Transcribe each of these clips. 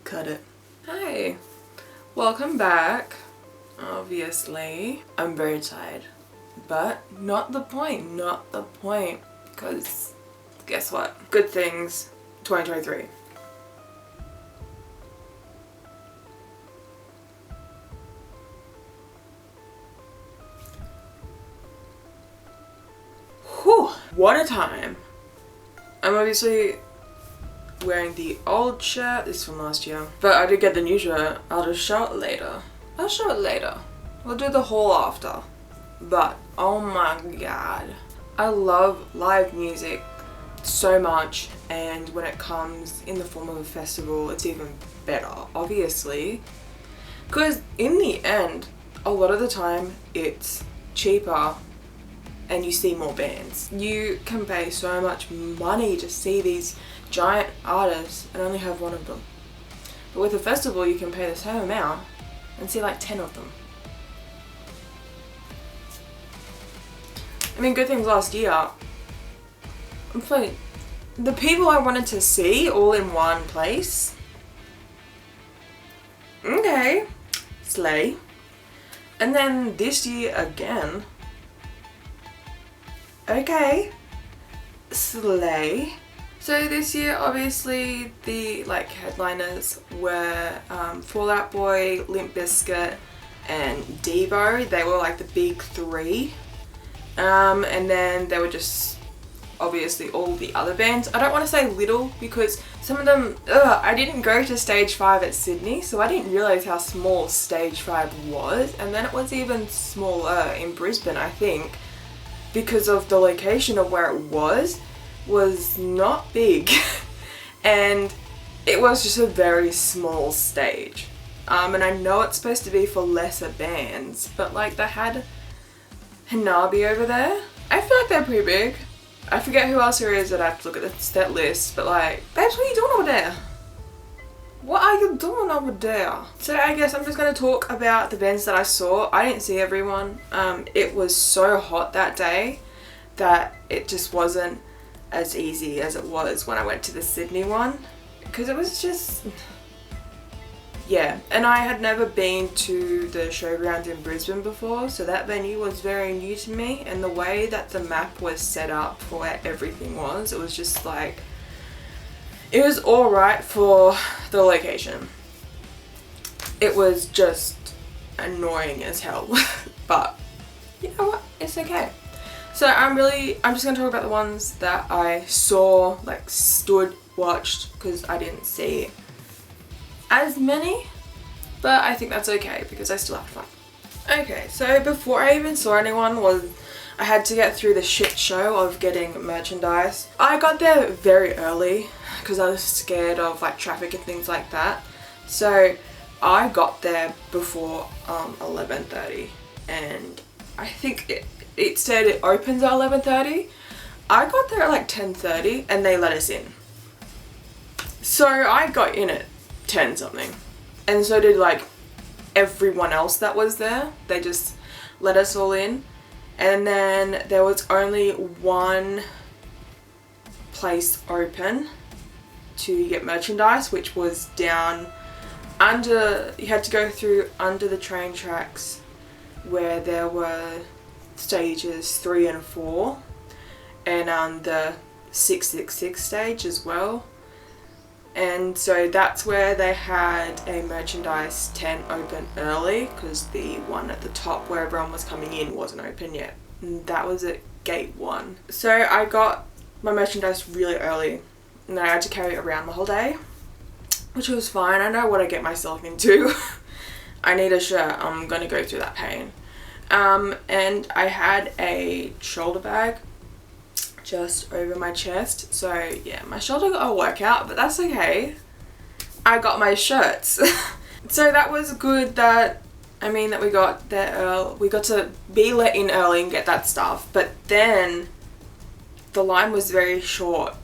Cut it. Hey, welcome back. Obviously, I'm very tired, but not the point, because guess what? Good things, 2023. Whew, what a time. I'm obviously wearing the old shirt, this is from last year, but I did get the new shirt. I'll just show it later. We'll do the haul after. But oh my god, I love live music so much, and when it comes in the form of a festival it's even better, obviously, because in the end a lot of the time it's cheaper and you see more bands. You can pay so much money to see these giant artists and only have one of them, but with a festival you can pay the same amount and see like 10 of them. I mean, good things last year. I'm playing the people I wanted to see all in one place. Okay, slay. And then this year again. Okay, slay. So this year, obviously, the headliners were Fall Out Boy, Limp Bizkit, and Devo. They were like the big three. And then there were just obviously all the other bands. I don't want to say little because some of them, I didn't go to Stage 5 at Sydney, so I didn't realise how small Stage 5 was. And then it was even smaller in Brisbane, I think, because of the location of where it was not big. And it was just a very small stage. And I know it's supposed to be for lesser bands, but like they had Hanabi over there. I feel like they're pretty big. I forget who else there is that I have to look at the set list, but like, babes, what are you doing over there? What are you doing over there? So I guess I'm just going to talk about the bands that I saw. I didn't see everyone. It was so hot that day that it just wasn't as easy as it was when I went to the Sydney one, because it was just, yeah. And I had never been to the showground in Brisbane before, so that venue was very new to me, and the way that the map was set up for where everything was, it was just like, it was alright for the location. It was just annoying as hell, but you know what, it's okay. So I'm just going to talk about the ones that I saw, like stood, watched, because I didn't see as many, but I think that's okay because I still had fun. Okay, so before I even saw anyone I had to get through the shit show of getting merchandise. I got there very early because I was scared of like traffic and things like that. So I got there before 11:30, and I think it said it opens at 11:30. I got there at like 10:30 and they let us in. So I got in at 10 something, and so did like everyone else that was there. They just let us all in, and then there was only one place open to get merchandise, which was down under, you had to go through under the train tracks where there were stages 3 and 4, and the 666 stage as well. And so that's where they had a merchandise tent open early, because the one at the top where everyone was coming in wasn't open yet. And that was at gate 1. So I got my merchandise really early, and I had to carry it around the whole day, which was fine. I know what I get myself into. I need a shirt. I'm gonna go through that pain. And I had a shoulder bag just over my chest, so yeah, my shoulder got a workout, but that's okay. I got my shirts. So that was good that we got there early. We got to be let in early and get that stuff, but then the line was very short,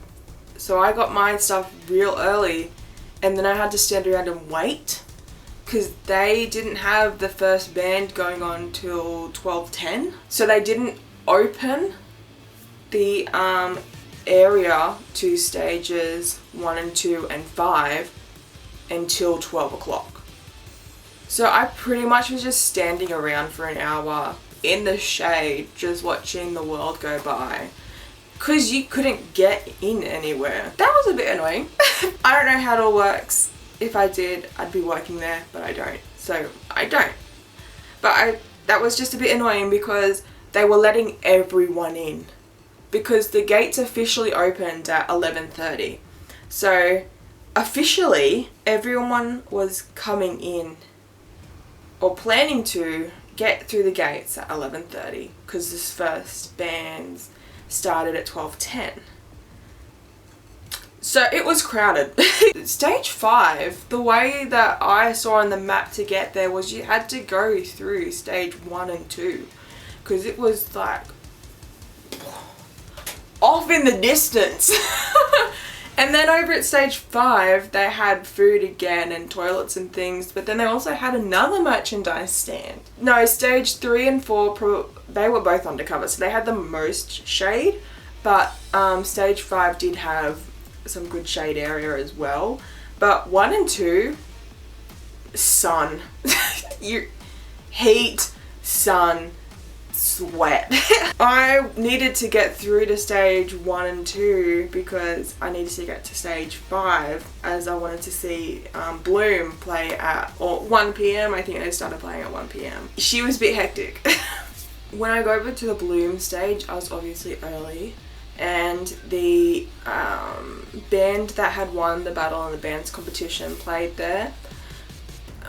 so I got my stuff real early, and then I had to stand around and wait because they didn't have the first band going on till 12:10, so they didn't open the area to stages 1 and 2 and 5 until 12 o'clock. So I pretty much was just standing around for an hour in the shade just watching the world go by because you couldn't get in anywhere. That was a bit annoying. I don't know how it all works. If I did, I'd be working there, but I don't. So I don't. But that was just a bit annoying because they were letting everyone in because the gates officially opened at 11:30. So officially everyone was coming in or planning to get through the gates at 11:30 because this first band started at 12:10. So it was crowded. Stage 5, the way that I saw on the map to get there was you had to go through stage 1 and 2 because it was like off in the distance. And then over at stage 5 they had food again and toilets and things, but then they also had another merchandise stand. No, stage 3 and 4 they were both undercover, so they had the most shade, but stage 5 did have some good shade area as well. But 1 and 2, sun. Heat, sun, sweat. I needed to get through to stage 1 and 2 because I needed to get to stage 5 as I wanted to see Bloom play at 1 p.m. I think they started playing at 1 p.m. She was a bit hectic. When I go over to the Bloom stage, I was obviously early, and the band that had won the battle in the bands competition played there.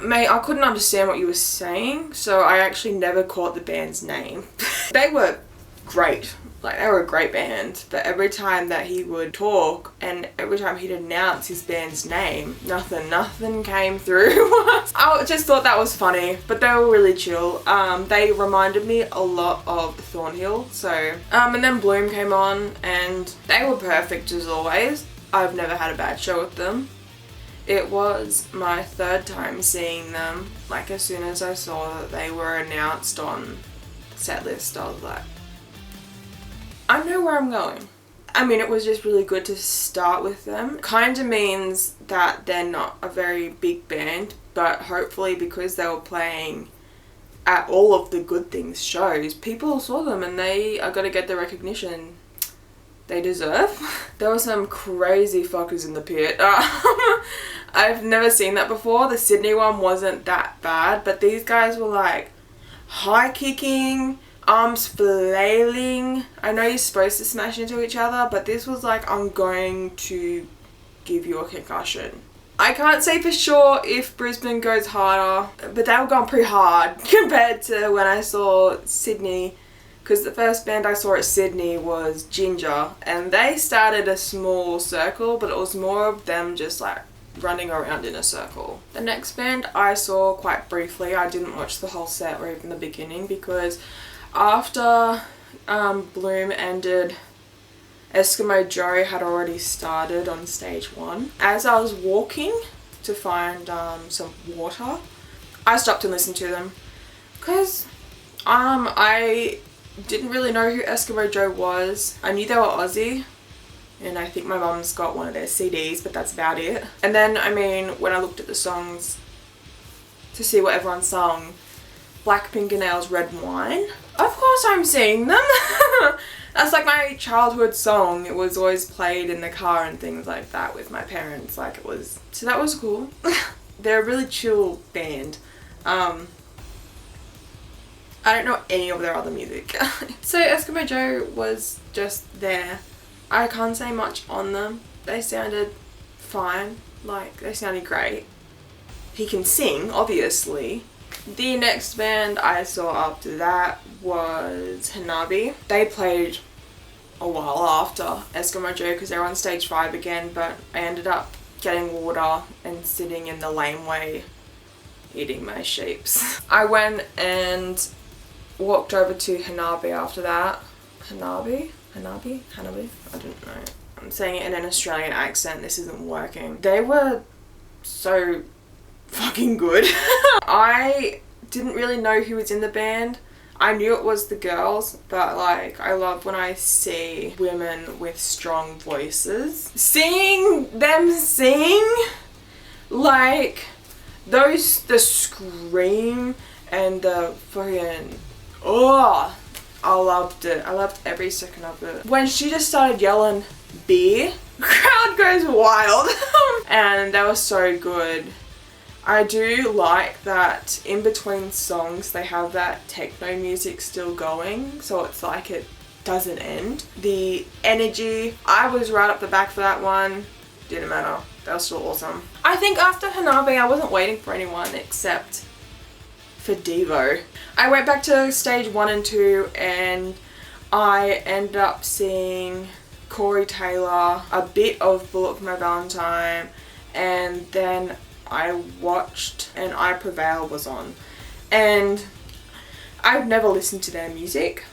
Mate, I couldn't understand what you were saying, so I actually never caught the band's name. They were great. Like, they were a great band, but every time that he would talk and every time he'd announce his band's name, nothing came through. I just thought that was funny, but they were really chill. They reminded me a lot of Thornhill, so, and then Bloom came on and they were perfect as always. I've never had a bad show with them. It was my 3rd time seeing them. Like, as soon as I saw that they were announced on setlist, I was like, I know where I'm going. I mean, it was just really good to start with them. Kind of means that they're not a very big band, but hopefully because they were playing at all of the Good Things shows, people saw them and they are going to get the recognition they deserve. There were some crazy fuckers in the pit. I've never seen that before. The Sydney one wasn't that bad, but these guys were like high kicking, arms flailing. I know you're supposed to smash into each other, but this was like, I'm going to give you a concussion. I can't say for sure if Brisbane goes harder, but they were going pretty hard compared to when I saw Sydney. Because the first band I saw at Sydney was Ginger, and they started a small circle, but it was more of them just like running around in a circle. The next band I saw quite briefly, I didn't watch the whole set or even the beginning, because after Bloom ended, Eskimo Joe had already started on stage 1. As I was walking to find some water, I stopped and listened to them, because I didn't really know who Eskimo Joe was. I knew they were Aussie, and I think my mum's got one of their CDs, but that's about it. And then, I mean, when I looked at the songs to see what everyone sung, Black Fingernails, Red Wine, of course I'm seeing them. That's like my childhood song. It was always played in the car and things like that with my parents. Like, it was, so that was cool. They're a really chill band. I don't know any of their other music. So Eskimo Joe was just there. I can't say much on them. They sounded fine. Like, they sounded great. He can sing, obviously. The next band I saw after that was Hanabi. They played a while after Eskimo Joe because they were on stage 5 again, but I ended up getting water and sitting in the laneway eating my sheeps. I went and walked over to Hanabi after that. Hanabi? I don't know. I'm saying it in an Australian accent. This isn't working. They were so fucking good. I didn't really know who was in the band. I knew it was the girls, but like, I love when I see women with strong voices. Seeing them sing Like, the scream and the fucking, oh, I loved it. I loved every second of it. When she just started yelling beer, crowd goes wild. And that was so good. I do like that in between songs they have that techno music still going, so it's like it doesn't end. The energy, I was right up the back for that one. Didn't matter. That was still awesome. I think after Hanabi I wasn't waiting for anyone except for Devo. I went back to stage 1 and 2 and I ended up seeing Corey Taylor, a bit of Bullet for My Valentine, and then I watched and I Prevail was on. And I've never listened to their music.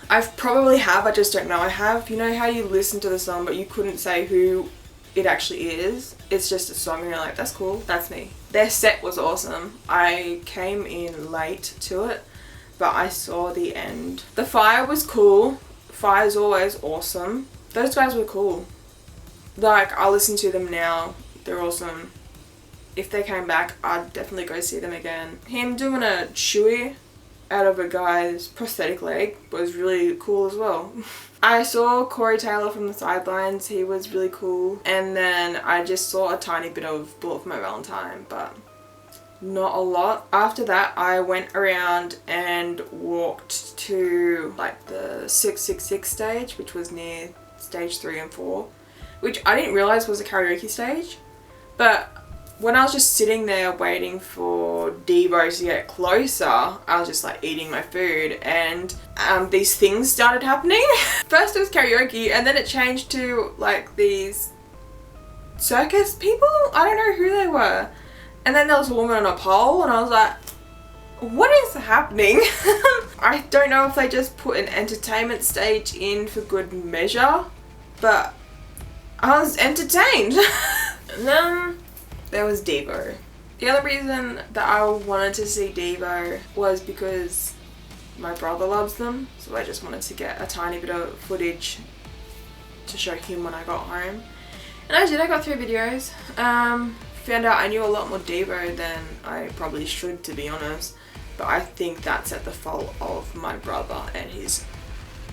I probably have, I just don't know I have. You know how you listen to the song but you couldn't say who it actually is? It's just a song and you're like, that's cool, that's me. Their set was awesome. I came in late to it, but I saw the end. The Fire was cool. Fire's always awesome. Those guys were cool. Like, I listen to them now. They're awesome. If they came back, I'd definitely go see them again. Him doing a shoey out of a guy's prosthetic leg was really cool as well. I saw Corey Taylor from the sidelines. He was really cool. And then I just saw a tiny bit of Bullet for My Valentine, but not a lot. After that, I went around and walked to like the 666 stage, which was near stage 3 and 4, which I didn't realize was a karaoke stage. But when I was just sitting there waiting for Devo to get closer, I was just like eating my food and these things started happening. First it was karaoke and then it changed to like these circus people. I don't know who they were. And then there was a woman on a pole and I was like, what is happening? I don't know if they just put an entertainment stage in for good measure, but I was entertained. And then there was Devo. The other reason that I wanted to see Devo was because my brother loves them, so I just wanted to get a tiny bit of footage to show him when I got home. And I did, I got 3 videos. Found out I knew a lot more Devo than I probably should, to be honest, but I think that's at the fault of my brother and his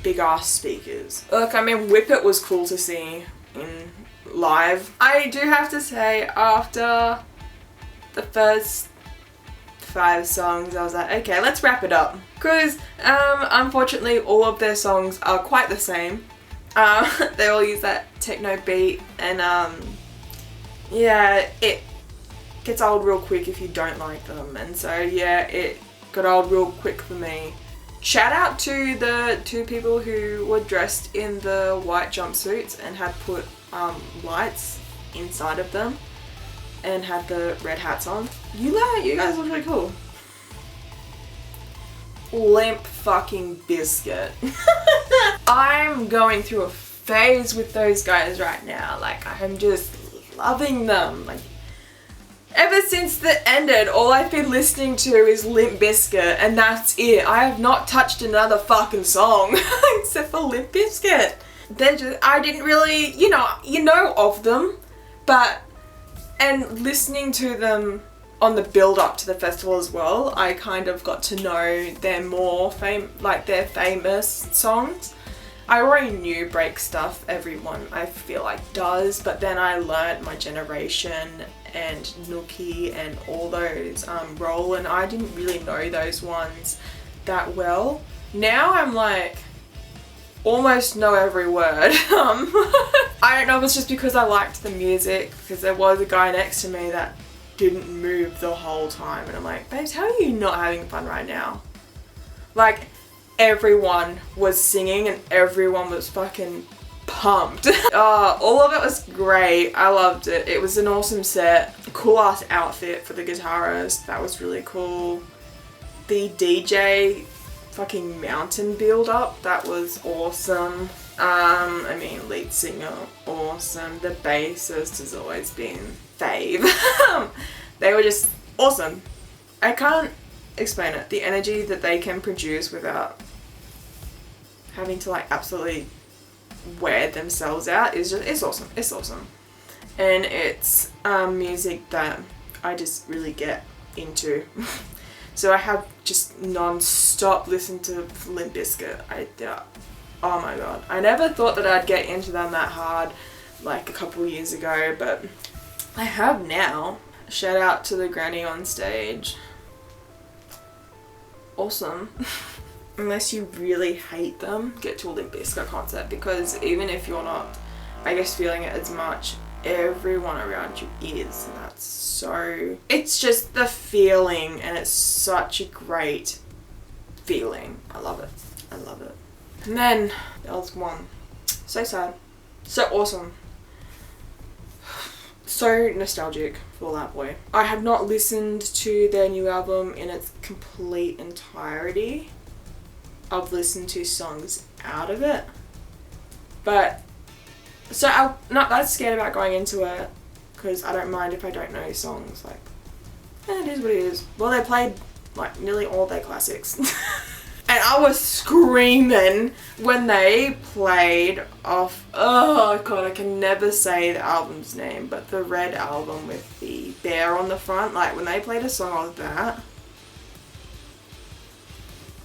big ass speakers. Look, I mean, Whip It was cool to see in live. I do have to say, after the first 5 songs I was like, okay, let's wrap it up, because unfortunately all of their songs are quite the same. They all use that techno beat and yeah, it gets old real quick if you don't like them, and so yeah, it got old real quick for me. Shout out to the 2 people who were dressed in the white jumpsuits and had put lights inside of them and had the red hats on. You guys look really cool. Limp fucking Biscuit. I'm going through a phase with those guys right now. Like, I'm just loving them. Like, ever since the ended, all I've been listening to is Limp Bizkit, and that's it. I have not touched another fucking song except for Limp Bizkit. They're just, I didn't really, you know of them, but, and listening to them on the build up to the festival as well, I kind of got to know their more their famous songs. I already knew Break Stuff, everyone I feel like does, but then I learnt My Generation and Nookie and all those, Roll, and I didn't really know those ones that well. Now I'm like, almost know every word. I don't know if it's just because I liked the music, because there was a guy next to me that didn't move the whole time, and I'm like, babes, how are you not having fun right now? Like, everyone was singing and everyone was fucking pumped. All of it was great. I loved it. It was an awesome set. Cool ass outfit for the guitarist. That was really cool. The DJ fucking mountain build up, that was awesome. I mean, lead singer, awesome. The bassist has always been fave. They were just awesome. I can't explain it. The energy that they can produce without having to like absolutely wear themselves out is just, it's awesome. It's awesome. and it's music that I just really get into. So I have just non-stop listened to Limp Bizkit. Oh my god, I never thought that I'd get into them that hard like a couple years ago, but I have now. Shout out to the granny on stage. Awesome. Unless you really hate them, get to a Limp Bizkit concert, because even if you're not, I guess, feeling it as much, everyone around you is, and that's so, it's just the feeling, and it's such a great feeling. I love it. I love it. And then there was one. So sad. So awesome. So nostalgic for Fall Out Boy. I have not listened to their new album in its complete entirety. I've listened to songs out of it. But, so I'm not that scared about going into it, because I don't mind if I don't know songs. Like, it is what it is. Well, they played like nearly all their classics. And I was screaming when they played off, oh god, I can never say the album's name, but the red album with the bear on the front, like when they played a song like that.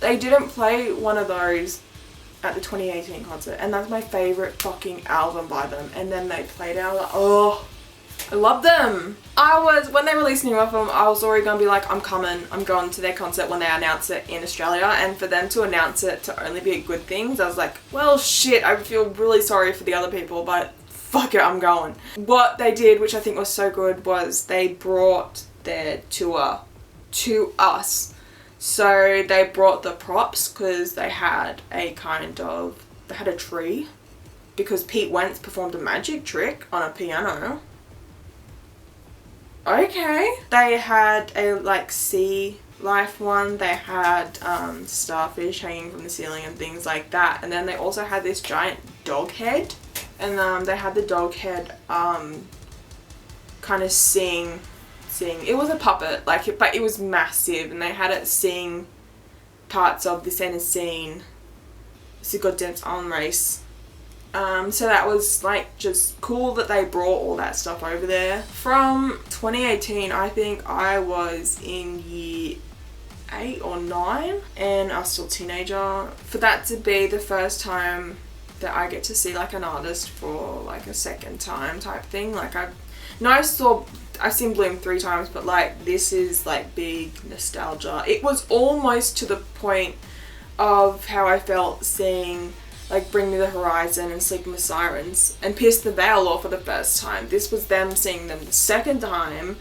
They didn't play one of those at the 2018 concert, and that's my favourite fucking album by them, and then they played it, I was like, oh, I love them. When they released a new album, I was already gonna be like, I'm going to their concert when they announce it in Australia, and for them to announce it to only be good things, I was like, well shit, I feel really sorry for the other people, but fuck it, I'm going. What they did, which I think was so good, was they brought their tour to us. So they brought the props, because they had a tree, because Pete Wentz performed a magic trick on a piano. Okay. They had a like sea life one. They had starfish hanging from the ceiling and things like that. And then they also had this giant dog head, and they had the dog head kind of sing. It was a puppet, but it was massive, and they had it sing parts of this and a scene. It's a goddamn arm race. So that was like just cool that they brought all that stuff over there. From 2018, I think I was in year 8 or 9, and I was still a teenager. For that to be the first time that I get to see like an artist for like a second time type thing, like I've seen Bloom 3 times, but like this is like big nostalgia. It was almost to the point of how I felt seeing like Bring Me the Horizon and Sleeping with Sirens and Pierce the Veil all for the first time. This was them seeing them the second time,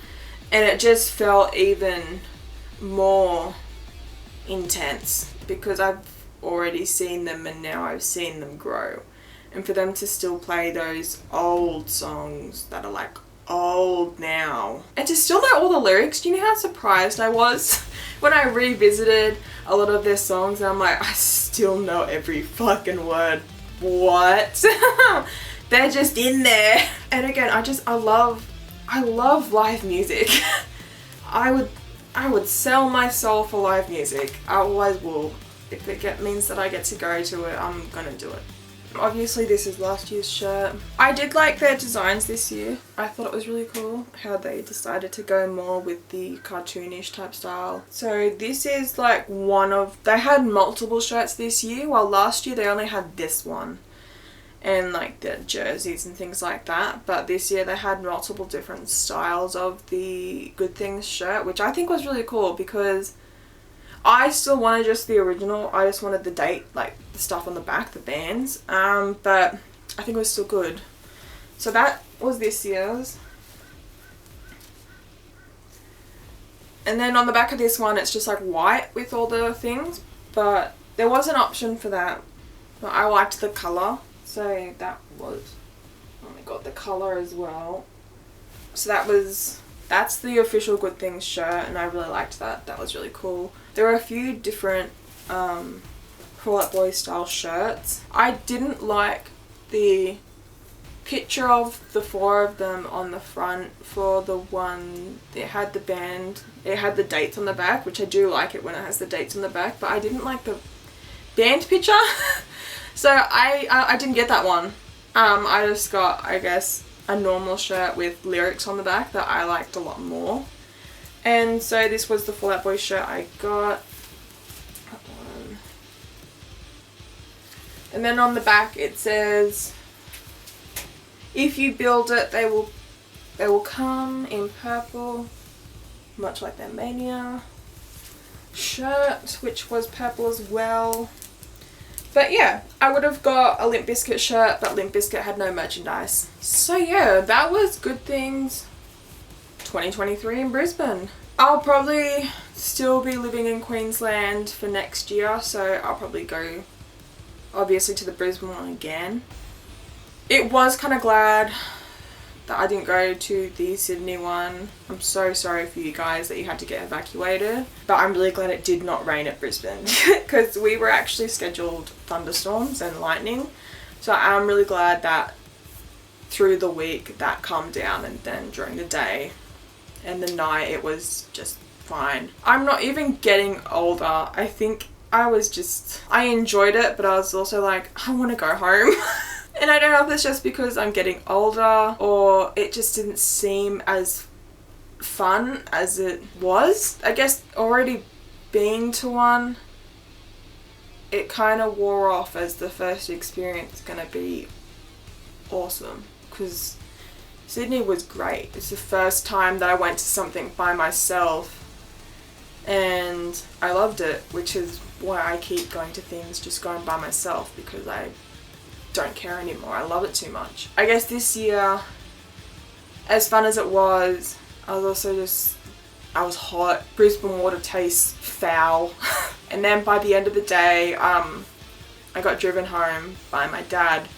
and it just felt even more intense because I've already seen them and now I've seen them grow. And for them to still play those old songs that are like old now, and to still know all the lyrics. Do you know how surprised I was when I revisited a lot of their songs and I'm like, I still know every fucking word. What? They're just in there. And again, I love live music. I would sell my soul for live music. I always will. If it means that I get to go to it, I'm gonna do it. Obviously this is last year's shirt. I did like their designs this year. I thought it was really cool how they decided to go more with the cartoonish type style. So this is like they had multiple shirts this year, while last year they only had this one. And like the jerseys and things like that. But this year they had multiple different styles of the Good Things shirt, which I think was really cool because I still wanted just the original. I just wanted the date, like the stuff on the back, the bands. But I think it was still good. So that was this year's. And then on the back of this one, it's just like white with all the things. But there was an option for that. But I liked the colour. So that was, oh my god, the colour as well. So that's the official Good Things shirt, and I really liked that. That was really cool. There were a few different Fall Out Boy style shirts. I didn't like the picture of the 4 of them on the front for the one that had the band. It had the dates on the back, which I do like it when it has the dates on the back, but I didn't like the band picture. So I didn't get that one. I just got, I guess, a normal shirt with lyrics on the back that I liked a lot more. And so this was the Fall Out Boy shirt I got. And then on the back it says, if you build it, they will come in purple, much like their Mania shirt, which was purple as well. But yeah, I would have got a Limp Bizkit shirt, but Limp Bizkit had no merchandise. So yeah, that was Good Things 2023 in Brisbane. I'll probably still be living in Queensland for next year, so I'll probably go obviously to the Brisbane one again. It was kind of glad that I didn't go to the Sydney one. I'm so sorry for you guys that you had to get evacuated, but I'm really glad it did not rain at Brisbane because we were actually scheduled thunderstorms and lightning. So I'm really glad that through the week that calmed down, and then during the day and the night it was just fine. I'm not even getting older. I think I enjoyed it, but I was also like, I want to go home. And I don't know if it's just because I'm getting older or it just didn't seem as fun as it was. I guess already being to one, it kind of wore off as the first experience gonna be awesome, because Sydney was great. It's the first time that I went to something by myself and I loved it, which is why I keep going to things just going by myself, because I don't care anymore. I love it too much. I guess this year, as fun as it was, I was hot. Brisbane water tastes foul. And then by the end of the day, I got driven home by my dad.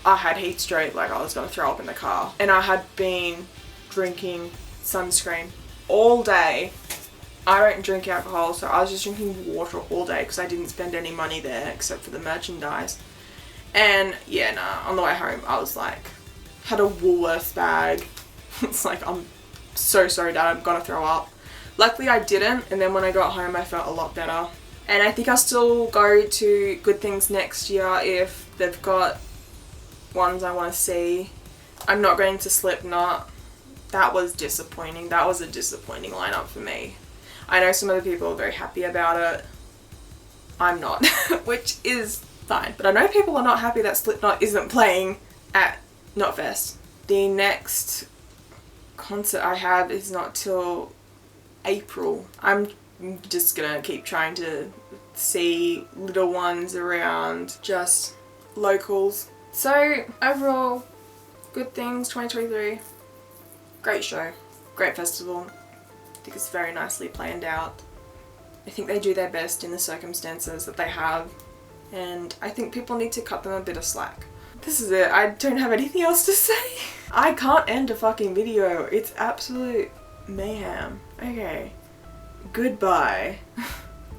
I had heat stroke, like I was gonna throw up in the car. And I had been drinking sunscreen all day. I don't drink alcohol, so I was just drinking water all day because I didn't spend any money there except for the merchandise. And yeah, nah, on the way home I was like, had a Woolworths bag. It's like, I'm so sorry Dad, I'm gonna throw up. Luckily I didn't, and then when I got home I felt a lot better. And I think I'll still go to Good Things next year if they've got ones I want to see. I'm not going to Slipknot. That was disappointing. That was a disappointing lineup for me. I know some other people are very happy about it. I'm not, which is fine. But I know people are not happy that Slipknot isn't playing at Knotfest. The next concert I have is not till April. I'm just gonna keep trying to see little ones around, just locals. So overall, Good Things 2023. Great show, great festival. I think it's very nicely planned out. I think they do their best in the circumstances that they have, and I think people need to cut them a bit of slack. This is it. I don't have anything else to say. I can't end a fucking video. It's absolute mayhem. Okay. Goodbye.